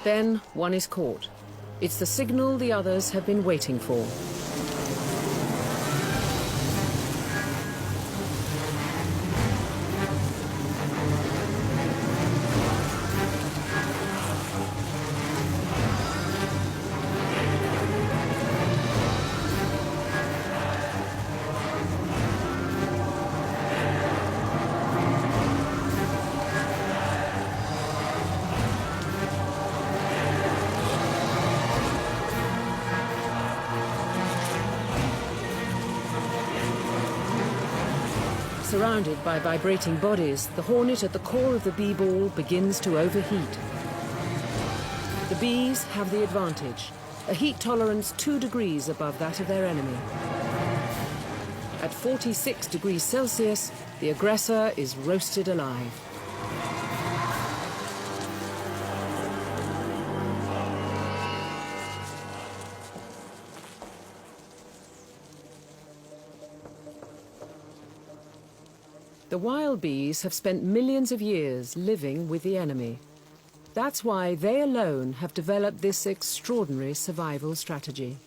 Then one is caught. It's the signal the others have been waiting for. Surrounded by vibrating bodies, the hornet at the core of the bee ball begins to overheat. The bees have the advantage, a heat tolerance 2 degrees above that of their enemy. At 46 degrees Celsius, the aggressor is roasted alive. The wild bees have spent millions of years living with the enemy. That's why they alone have developed this extraordinary survival strategy.